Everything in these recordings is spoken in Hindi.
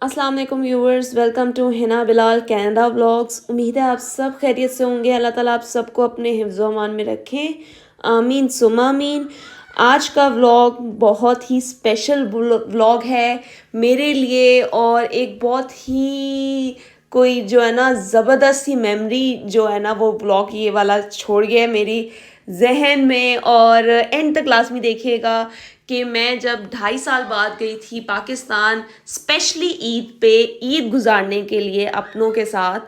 अस्सलाम वालेकुम viewers, welcome to Hina Bilal Canada vlogs. उम्मीद है आप सब खैरियत से होंगे। अल्लाह ताला आप सबको अपने हिफ्ज़ व अमान में रखें, आमीन सुम्मा आमीन। आज का व्लॉग बहुत ही स्पेशल व्लॉग है मेरे लिए और एक बहुत ही कोई जो है ना ज़बरदस्त सी मेमोरी जो है ना वो व्लॉग ये वाला छोड़ गया है मेरी जहन में। और एंड तक लाजमी देखिएगा कि मैं जब 2.5 साल बाद गई थी पाकिस्तान स्पेशली ईद पे ईद गुजारने के लिए अपनों के साथ,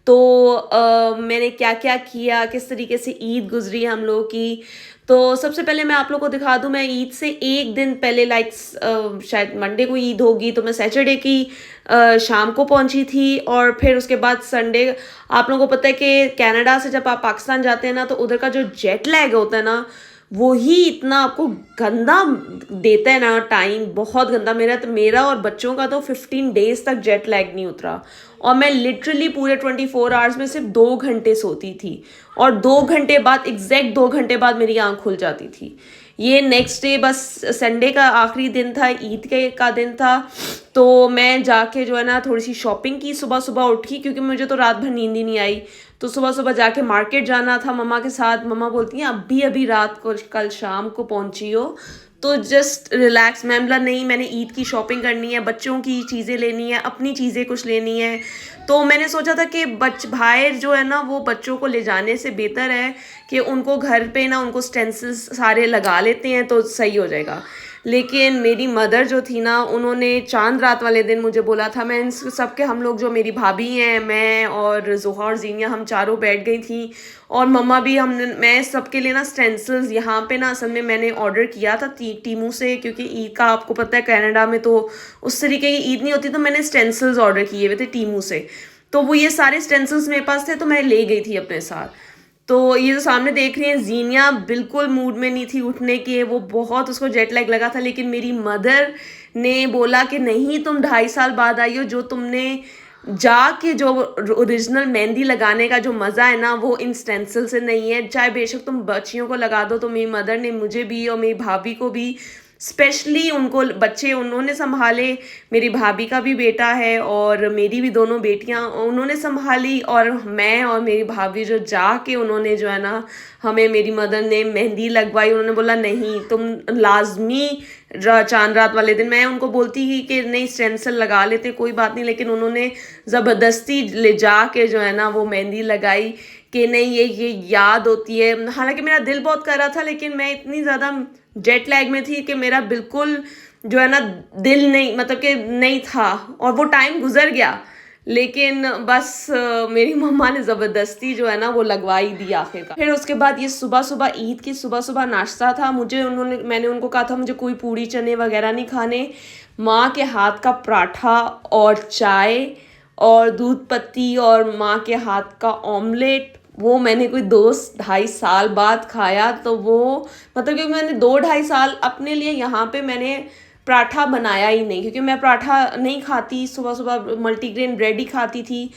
तो मैंने क्या क्या किया, किस तरीके से ईद गुजरी हम लोगों की। तो सबसे पहले मैं आप लोग को दिखा दूं, मैं ईद से एक दिन पहले शायद मंडे को ईद होगी तो मैं सैटरडे की शाम को पहुंची थी। और फिर उसके बाद संडे, आप लोगों को पता है कि कनाडा से जब आप पाकिस्तान जाते हैं ना तो उधर का जो जेट लैग होता है ना वो ही इतना आपको गंदा देता है ना, टाइम बहुत गंदा। मेरा और बच्चों का तो 15 डेज तक जेट लैग नहीं उतरा और मैं लिटरली पूरे 24 आवर्स में सिर्फ 2 घंटे सोती थी और 2 घंटे बाद, एग्जैक्ट 2 घंटे बाद मेरी आंख खुल जाती थी। ये नेक्स्ट डे बस संडे का आखिरी दिन था, ईद के का दिन था। तो मैं जाके जो है ना थोड़ी सी शॉपिंग की, सुबह सुबह उठी क्योंकि मुझे तो रात भर नींद ही नहीं आई। तो सुबह सुबह जाके मार्केट जाना था मम्मा के साथ। मम्मा बोलती हैं अभी अभी रात को, कल शाम को पहुंची हो तो जस्ट रिलैक्स। मैं बोला नहीं, मैंने ईद की शॉपिंग करनी है, बच्चों की चीज़ें लेनी है, अपनी चीज़ें कुछ लेनी है। तो मैंने सोचा था कि बाहर जो है ना वो बच्चों को ले जाने से बेहतर है कि उनको घर पे ना उनको स्टेंसिल्स सारे लगा लेते हैं तो सही हो जाएगा। लेकिन मेरी मदर जो थी ना, उन्होंने चांद रात वाले दिन मुझे बोला था, मैं इन सबके, हम लोग जो मेरी भाभी हैं, मैं और जोहा और जीनिया, हम चारों बैठ गई थी और मम्मा भी। मैं सबके लिए ना स्टेंसिल्स यहाँ पे ना असल में मैंने ऑर्डर किया था टीमू से, क्योंकि ईद का आपको पता है कनाडा में तो उस तरीके की ईद नहीं होती। तो मैंने स्टेंसिल्स ऑर्डर किए हुए थे टीमू से। तो वो ये सारे स्टेंसिल्स मेरे पास थे तो मैं ले गई थी अपने साथ। तो ये जो सामने देख रही हैं, जीनिया बिल्कुल मूड में नहीं थी उठने के, वो बहुत, उसको जेट लैग लगा था। लेकिन मेरी मदर ने बोला कि नहीं, तुम 2.5 साल बाद आई हो, जो तुमने जाके जो ओरिजिनल मेहंदी लगाने का जो मज़ा है ना वो इन स्टेंसिल से नहीं है। चाहे बेशक तुम बच्चियों को लगा दो। तो मेरी मदर ने मुझे भी और मेरी भाभी को भी, स्पेशली उनको बच्चे उन्होंने संभाले, मेरी भाभी का भी बेटा है और मेरी भी दोनों बेटियां उन्होंने संभाली। और मैं और मेरी भाभी जो जाके उन्होंने जो है ना, हमें मेरी मदर ने मेहंदी लगवाई। उन्होंने बोला नहीं, तुम लाजमी चांद रात वाले दिन। मैं उनको बोलती ही कि नहीं स्टेंसिल लगा लेते, कोई बात नहीं, लेकिन उन्होंने ज़बरदस्ती ले जा के जो है ना वो मेहंदी लगाई कि नहीं ये याद होती है। हालांकि मेरा दिल बहुत कर रहा था लेकिन मैं इतनी ज़्यादा जेट लैग में थी कि मेरा बिल्कुल जो है ना दिल नहीं, मतलब कि नहीं था। और वो टाइम गुजर गया लेकिन बस मेरी मम्मा ने ज़बरदस्ती जो है ना वो लगवाई दी आखिरकार। फिर उसके बाद ये सुबह सुबह ईद की सुबह सुबह नाश्ता था। मैंने उनको कहा था मुझे कोई पूड़ी चने वगैरह नहीं खाने। माँ के हाथ का पराठा और चाय और दूध पत्ती और माँ के हाथ का ऑमलेट, वो मैंने कोई 2-2.5 साल बाद खाया। तो वो मतलब कि मैंने 2-2.5 साल अपने लिए यहाँ पे मैंने पराठा बनाया ही नहीं, क्योंकि मैं पराठा नहीं खाती, सुबह सुबह मल्टीग्रेन ब्रेड ही खाती थी।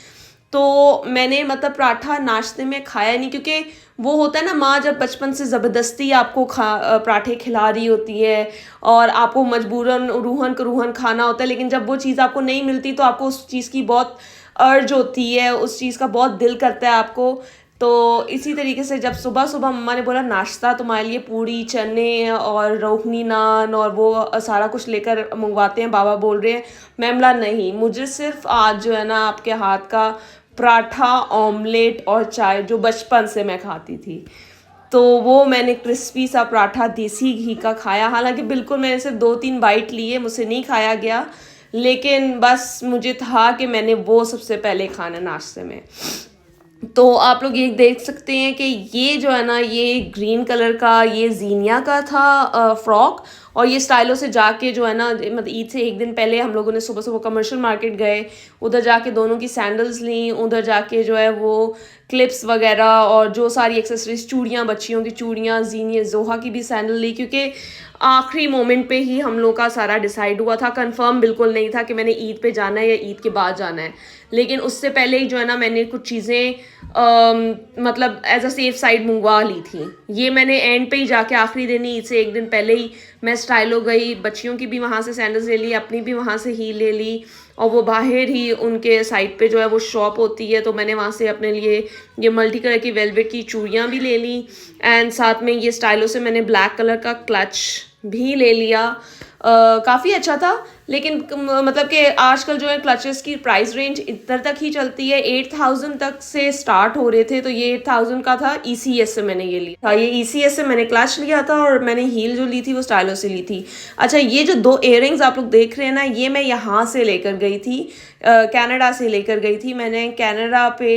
तो मैंने मतलब पराठा नाश्ते में खाया नहीं, क्योंकि वो होता है ना, माँ जब बचपन से ज़बरदस्ती आपको पराठे खिला रही होती है और आपको मजबूरन रूहन खाना होता है। लेकिन जब वो चीज़ आपको नहीं मिलती तो आपको उस चीज़ की बहुत अर्ज होती है, उस चीज़ का बहुत दिल करता है आपको। तो इसी तरीके से जब सुबह सुबह मम्मा ने बोला नाश्ता तुम्हारे लिए पूड़ी चने और रोहनी नान और वो सारा कुछ लेकर मंगवाते हैं, बाबा बोल रहे हैं, मैं बोला नहीं, मुझे सिर्फ आज जो है ना आपके हाथ का पराठा ऑमलेट और चाय जो बचपन से मैं खाती थी। तो वो मैंने क्रिस्पी सा पराठा देसी घी का खाया। हालांकि बिल्कुल मैंने सिर्फ 2-3 बाइट लिए, मुझसे नहीं खाया गया, लेकिन बस मुझे था कि मैंने वो सबसे पहले खाना नाश्ते में। तो आप लोग ये देख सकते हैं कि ये जो है ना, ये ग्रीन कलर का ये जीनिया का था फ्रॉक। और ये स्टाइलो से जाके जो है ना, मतलब ईद से एक दिन पहले हम लोगों ने सुबह सुबह कमर्शियल मार्केट गए, उधर जाके दोनों की सैंडल्स ली, उधर जाके जो है वो क्लिप्स वगैरह और जो सारी एक्सेसरीज, चूड़ियाँ, बच्चियों की चूड़ियाँ, जीनिया जोहा की भी सैंडल ली, क्योंकि आखिरी मोमेंट पे ही हम लोग का सारा डिसाइड हुआ था। कंफर्म बिल्कुल नहीं था कि मैंने ईद पे जाना है या ईद के बाद जाना है। लेकिन उससे पहले ही जो है ना मैंने कुछ चीज़ें मतलब एज अ सेफ साइड मंगवा ली थी। ये मैंने एंड पे ही जाके आखिरी दिन ही, ईद से एक दिन पहले ही मैं स्टाइलो गई, बच्चियों की भी वहाँ से सैंडल्स ले ली, अपनी भी वहाँ से हील ले ली, और वो बाहर ही उनके साइड पे जो है वो शॉप होती है, तो मैंने वहाँ से अपने लिए ये मल्टी कलर की वेलवेट की चूड़ियाँ भी ले ली, एंड साथ में ये स्टाइलो से मैंने ब्लैक कलर का क्लच भी ले लिया। काफ़ी अच्छा था, लेकिन मतलब कि आजकल जो है क्लचेस की प्राइस रेंज इधर तक ही चलती है, 8000 तक से स्टार्ट हो रहे थे, तो ये 8000 का था। ECS से मैंने ये लिया था, ये ECS से मैंने क्लच लिया था, और मैंने हील जो ली थी वो स्टाइलो से ली थी। अच्छा, ये जो 2 इयररिंग्स आप लोग देख रहे हैं ना, ये मैं यहाँ से लेकर गई थी, कनाडा से लेकर गई थी मैंने। कनाडा पे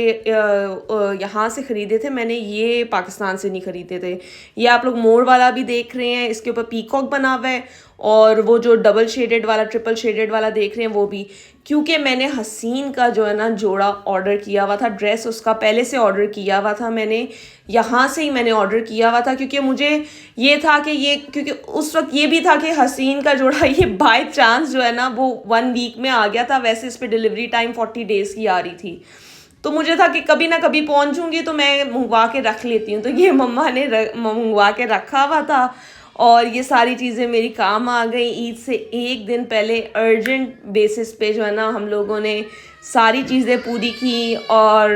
यहाँ से ख़रीदे थे मैंने, ये पाकिस्तान से नहीं ख़रीदे थे। ये आप लोग मोर वाला भी देख रहे हैं, इसके ऊपर पीकॉक बना हुआ है, और वो जो डबल शेडेड वाला, ट्रिपल शेडेड वाला देख रहे हैं वो भी, क्योंकि मैंने हसीन का जो है ना जोड़ा ऑर्डर किया हुआ था, ड्रेस उसका पहले से ऑर्डर किया हुआ था मैंने, यहाँ से ही मैंने ऑर्डर किया हुआ था, क्योंकि मुझे ये था कि ये, क्योंकि उस वक्त ये भी था कि हसीन का जोड़ा ये बाय चांस जो है ना वो 1 वीक में आ गया था। वैसे इस पर डिलीवरी टाइम 40 डेज़ की आ रही थी, तो मुझे था कि कभी ना कभी पहुंचूंगी तो मैं मंगवा के रख लेती हूँ। तो ये मम्मा ने मंगवा के रखा हुआ था, और ये सारी चीज़ें मेरी काम आ गई। ईद से 1 दिन पहले अर्जेंट बेसिस पे जो है ना हम लोगों ने सारी चीज़ें पूरी की। और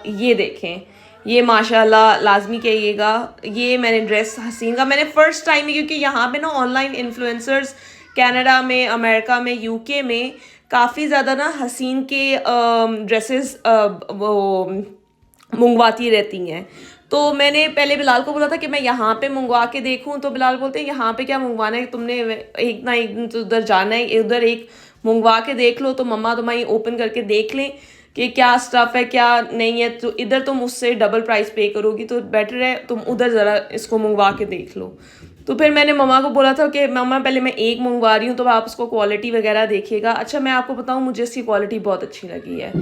ये देखें, ये माशाल्लाह लाजमी कहिएगा, ये मैंने ड्रेस हसीन का मैंने फ़र्स्ट टाइम ही, क्योंकि यहाँ पे ना ऑनलाइन इन्फ्लुएंसर्स कनाडा में, अमेरिका में, UK में काफ़ी ज़्यादा ना हसीन के ड्रेसेस वो मंगवाती रहती हैं। तो मैंने पहले बिलाल को बोला था कि मैं यहाँ पे मंगवा के देखूँ, तो बिलाल बोलते हैं यहाँ पे क्या मंगवाना है, तुमने एक ना एक दिन तो उधर जाना है, उधर एक मंगवा के देख लो, तो मम्मा तुम्हारी ओपन करके देख लें कि क्या स्टफ़ है क्या नहीं है, तो इधर तुम उससे डबल प्राइस पे करोगी, तो बेटर है तुम उधर ज़रा इसको मंगवा के देख लो। तो फिर मैंने मम्मा को बोला था कि मम्मा पहले मैं एक मंगवा रही हूँ, तो आप उसको क्वालिटी वगैरह देखिएगा। अच्छा, मैं आपको बताऊँ, मुझे इसकी क्वालिटी बहुत अच्छी लगी है,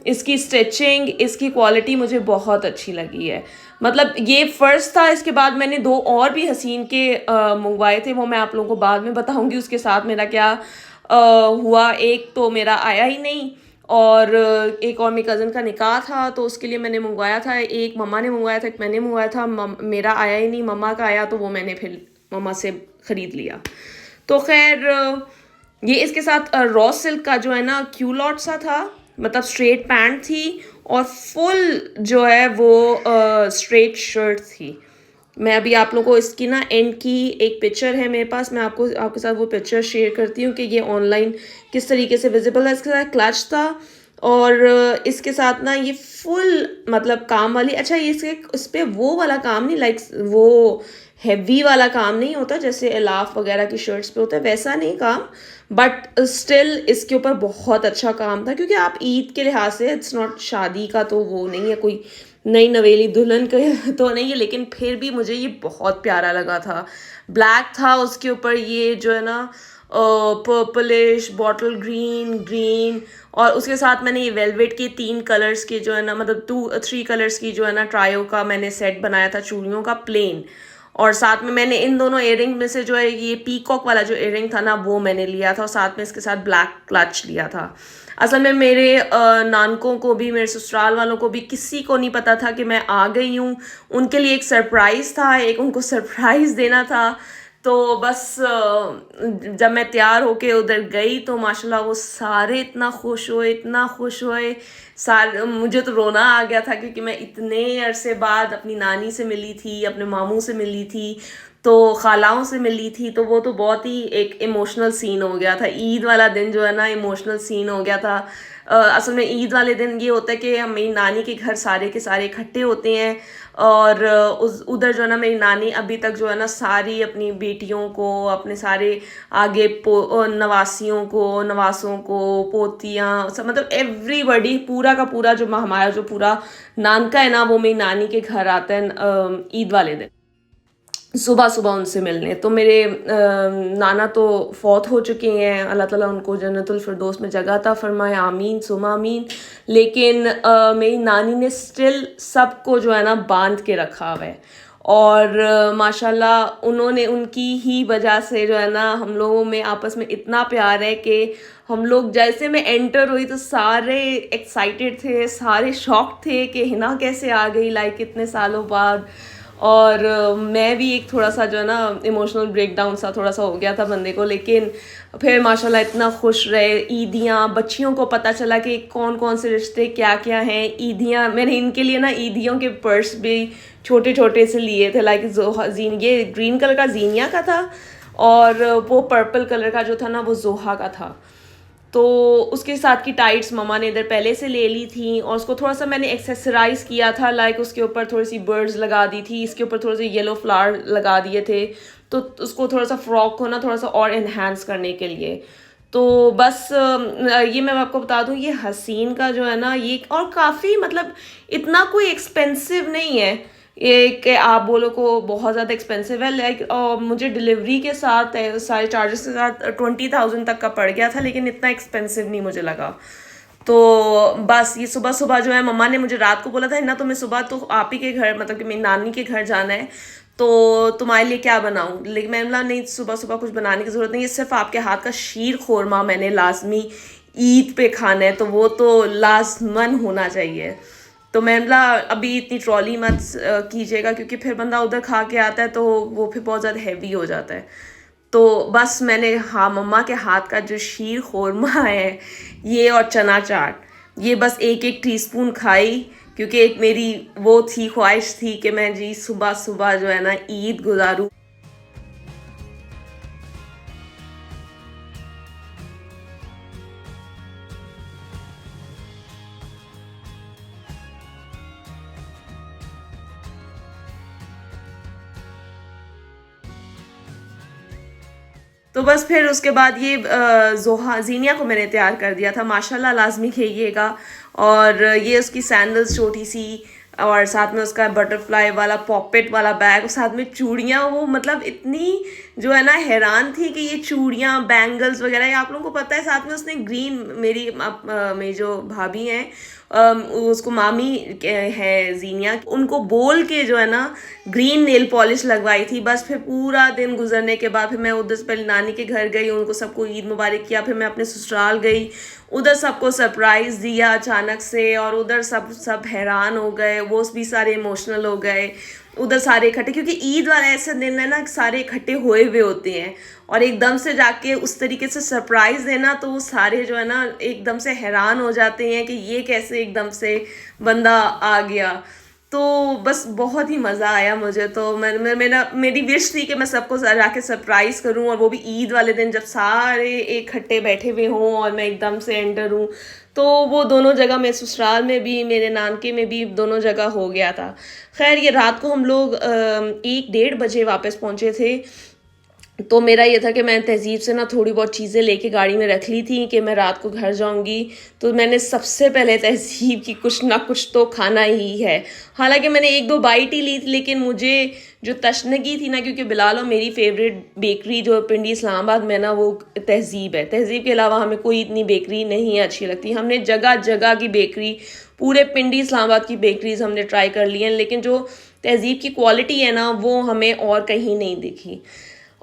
इसकी स्टिचिंग, इसकी क्वालिटी मुझे बहुत अच्छी लगी है। मतलब ये फ़र्स्ट था, इसके बाद मैंने 2 और भी हसीन के मंगवाए थे, वो मैं आप लोगों को बाद में बताऊँगी उसके साथ मेरा क्या हुआ। एक तो मेरा आया ही नहीं, और एक और मेरी कज़न का निकाह था, तो उसके लिए मैंने मंगवाया था। एक मम्मा ने मंगवाया था, एक मैंने मंगवाया था। मेरा आया ही नहीं, मम्मा का आया, तो वो मैंने फिर मम्मा से ख़रीद लिया। तो खैर, ये इसके साथ रॉ सिल्क का जो है ना क्यूलॉट सा था, मतलब स्ट्रेट पैंट थी, और फुल जो है वो स्ट्रेट शर्ट थी। मैं अभी आप लोगों को इसकी ना एंड की एक पिक्चर है मेरे पास, मैं आपके साथ वो पिक्चर शेयर करती हूँ कि ये ऑनलाइन किस तरीके से विजिबल है। इसके साथ क्लच था, और इसके साथ ना ये फुल मतलब काम वाली, अच्छा ये इस पर वो वाला काम नहीं, लाइक वो हैवी वाला काम नहीं होता जैसे एलाफ वगैरह की शर्ट्स पे होता है, वैसा नहीं काम, बट स्टिल इसके ऊपर बहुत अच्छा काम था। क्योंकि आप ईद के लिहाज से, इट्स नॉट शादी का तो वो नहीं है, कोई नई नवेली दुल्हन का तो नहीं है, लेकिन फिर भी मुझे ये बहुत प्यारा लगा था। ब्लैक था, उसके ऊपर ये जो है ना पर्पलिश, बॉटल ग्रीन, और उसके साथ मैंने ये वेलवेट के 3 कलर्स के जो है ना, मतलब 3 कलर्स की जो है ना ट्रायो का मैंने सेट बनाया था चूड़ियों का, प्लेन। और साथ में मैंने इन दोनों इयररिंग में से जो है ये पीकॉक वाला जो इयररिंग था ना वो मैंने लिया था, और साथ में इसके साथ ब्लैक क्लच लिया था। असल में मेरे नानकों को भी, मेरे ससुराल वालों को भी, किसी को नहीं पता था कि मैं आ गई हूँ। उनके लिए एक सरप्राइज़ था, एक उनको सरप्राइज़ देना था। तो बस जब मैं तैयार होके उधर गई तो माशाल्लाह वो सारे इतना खुश हुए, सारे, मुझे तो रोना आ गया था, क्योंकि मैं इतने अरसे बाद अपनी नानी से मिली थी, अपने मामू से मिली थी, तो खालाओं से मिली थी, तो वो तो बहुत ही एक इमोशनल सीन हो गया था। ईद वाला दिन जो है ना इमोशनल सीन हो गया था। असल में ईद वाले दिन ये होता है कि मेरी नानी के घर सारे के सारे इकट्ठे होते हैं, और उधर जो है ना मेरी नानी अभी तक जो है ना सारी अपनी बेटियों को, अपने सारे आगे नवासियों को, नवासों को, पोतियाँ, सब, मतलब एवरीबडी, पूरा का पूरा जो हमारा जो पूरा नानका है ना वो मेरी नानी के घर आता है ईद वाले दिन सुबह सुबह उनसे मिलने। तो मेरे नाना तो फौत हो चुके हैं, अल्लाह ताला उनको जन्नतुल फिरदौस में जगह अता फरमाए, आमीन सुमा आमीन। लेकिन मेरी नानी ने स्टिल सबको जो है ना बांध के रखा हुआ है, और माशाल्लाह उन्होंने, उनकी ही वजह से जो है ना हम लोगों में आपस में इतना प्यार है कि हम लोग, जैसे मैं एंटर हुई तो सारे एक्साइटेड थे, सारे शॉक थे कि हिना कैसे आ गई, लाइक इतने सालों बाद। और मैं भी एक थोड़ा सा जो है ना इमोशनल ब्रेकडाउन सा थोड़ा सा हो गया था बंदे को, लेकिन फिर माशाल्लाह इतना खुश रहे। ईदियाँ, बच्चियों को पता चला कि कौन कौन से रिश्ते क्या क्या हैं। ईदियाँ मैंने इनके लिए ना ईदियों के पर्स भी छोटे छोटे से लिए थे, लाइक ये ग्रीन कलर का जीनिया का था और वो पर्पल कलर का जो था ना वो जोहा का था। तो उसके साथ की टाइट्स ममा ने इधर पहले से ले ली थी और उसको थोड़ा सा मैंने एक्सेसराइज किया था, लाइक उसके ऊपर थोड़ी सी बर्ड्स लगा दी थी, इसके ऊपर थोड़े से येलो फ्लावर लगा दिए थे, तो उसको थोड़ा सा फ्रॉक को ना थोड़ा सा और इन्हांस करने के लिए। तो बस ये मैं आपको बता दूं, ये हसीन का जो है ना ये और काफ़ी मतलब इतना कोई एक्सपेंसिव नहीं है ये कि आप बोलो को बहुत ज़्यादा एक्सपेंसिव है। लाइक मुझे डिलीवरी के साथ सारे चार्जेस के साथ 20,000 तक का पड़ गया था, लेकिन इतना एक्सपेंसिव नहीं मुझे लगा। तो बस ये सुबह सुबह जो है मम्मा ने मुझे रात को बोला था ना तुम्हें सुबह तो आप ही के घर मतलब कि मेरी नानी के घर जाना है, तो तुम्हारे लिए क्या बनाऊं। लेकिन मैंने बोला नहीं सुबह सुबह कुछ बनाने की ज़रूरत नहीं है, सिर्फ आपके हाथ का शीर खोरमा मैंने लाजमी ईद पे खाना है, तो वो तो लाजमन होना चाहिए। तो मैंने बोला अभी इतनी ट्रॉली मत कीजिएगा क्योंकि फिर बंदा उधर खा के आता है तो वो फिर बहुत ज़्यादा हैवी हो जाता है। तो बस मैंने हाँ मम्मा के हाथ का जो शीर खोरमा है ये और चना चाट ये बस एक एक टीस्पून खाई, क्योंकि एक मेरी वो थी ख्वाहिश थी कि मैं जी सुबह सुबह जो है ना ईद गुजारूँ। तो बस फिर उसके बाद ये जोहा जीनिया को मैंने तैयार कर दिया था, माशाल्लाह लाजमी खाइएगा। और ये उसकी सैंडल्स छोटी सी और साथ में उसका बटरफ्लाई वाला पॉकेट वाला बैग और साथ में चूड़ियाँ, वो मतलब इतनी जो है ना हैरान थी कि ये चूड़ियाँ बैंगल्स वगैरह ये आप लोगों को पता है। साथ में उसने ग्रीन मेरी जो भाभी हैं उसको मामी है जीनिया, उनको बोल के जो है ना ग्रीन नेल पॉलिश लगवाई थी। बस फिर पूरा दिन गुजरने के बाद फिर मैं उधर से पहले नानी के घर गई, उनको सबको ईद मुबारक किया, फिर मैं अपने ससुराल गई, उधर सबको सरप्राइज़ दिया अचानक से और उधर सब हैरान हो गए, वो भी सारे इमोशनल हो गए उधर सारे इकट्ठे, क्योंकि ईद वाला ऐसा दिन है ना सारे इकट्ठे हुए हुए होते हैं और एकदम से जाके उस तरीके से सरप्राइज़ देना तो वो सारे जो है ना एकदम से हैरान हो जाते हैं कि ये कैसे एकदम से बंदा आ गया। तो बस बहुत ही मज़ा आया मुझे। तो मेरी विश थी कि मैं सबको जाके सरप्राइज़ करूं और वो भी ईद वाले दिन जब सारे इकट्ठे बैठे हुए हों और मैं एकदम से एंटर हूँ। तो वो दोनों जगह मेरे ससुराल में भी मेरे नानके में भी दोनों जगह हो गया था। खैर ये रात को हम लोग 1-1:30 बजे वापस पहुँचे थे। तो मेरा ये था कि मैं तहज़ीब से ना थोड़ी बहुत चीज़ें लेके गाड़ी में रख ली थी कि मैं रात को घर जाऊंगी, तो मैंने सबसे पहले तहज़ीब की कुछ ना कुछ तो खाना ही है। हालांकि मैंने 1-2 बाइट ही ली थी, लेकिन मुझे जो तशनगी थी ना, क्योंकि बिलाल और मेरी फेवरेट बेकरी जो पिंडी इस्लामाबाद में ना वो तहज़ीब है। तहज़ीब के अलावा हमें कोई इतनी बेकरी नहीं अच्छी लगती। हमने जगह जगह की बेकरी पूरे पिंडी इस्लामाबाद की बेकरीज हमने ट्राई कर ली हैं, लेकिन जो तहज़ीब की क्वालिटी है ना वो हमें और कहीं नहीं दिखी।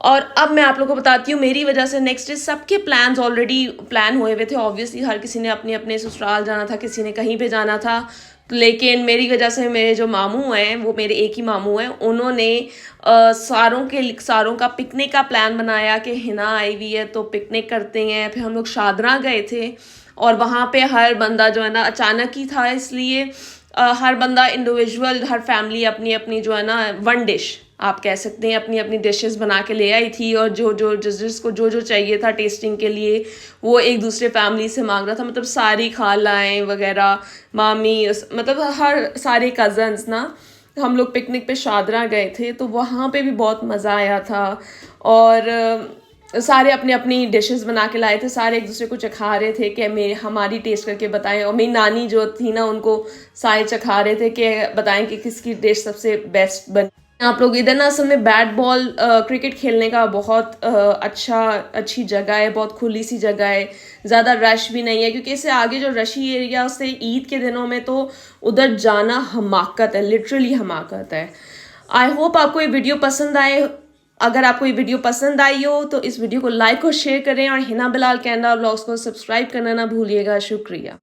और अब मैं आप लोगों को बताती हूँ मेरी वजह से नेक्स्ट डे सबके प्लान्स ऑलरेडी प्लान हुए हुए थे। ऑब्वियसली हर किसी ने अपने अपने ससुराल जाना था, किसी ने कहीं पे जाना था, लेकिन मेरी वजह से मेरे जो मामू हैं, वो मेरे एक ही मामू हैं, उन्होंने सारों का पिकनिक का प्लान बनाया कि हिना आई हुई है तो पिकनिक करते हैं। फिर हम लोग शादरा गए थे और वहाँ पे हर बंदा जो है ना अचानक ही था, इसलिए हर बंदा इंडिविजुअल, हर फैमिली अपनी अपनी जो है ना वन डिश आप कह सकते हैं अपनी अपनी डिशेस बना के ले आई थी। और जिसको जो चाहिए था टेस्टिंग के लिए वो एक दूसरे फैमिली से मांग रहा था। मतलब सारी खालाएँ वगैरह, मामी, मतलब हर सारे कज़न्स ना हम लोग पिकनिक पे शादरा गए थे, तो वहाँ पे भी बहुत मज़ा आया था। और सारे अपने अपनी डिशेस बना के लाए थे, सारे एक दूसरे को चखा रहे थे कि हमारी टेस्ट करके बताएं। और मेरी नानी जो थी ना उनको सारे चखा रहे थे कि बताएं कि किसकी डिश सबसे बेस्ट बनी। आप लोग इधर ना असल में बैट बॉल क्रिकेट खेलने का बहुत अच्छी जगह है, बहुत खुली सी जगह है, ज़्यादा रश भी नहीं है, क्योंकि इससे आगे जो रशी एरिया उससे ईद के दिनों में तो उधर जाना हमाकत है, लिटरली हमाकत है। आई होप आपको ये वीडियो पसंद आए। अगर आपको ये वीडियो पसंद आई हो तो इस वीडियो को लाइक और शेयर करें और हिना बिलाल कैनेडा व्लॉग्स को सब्सक्राइब करना ना भूलिएगा। शुक्रिया।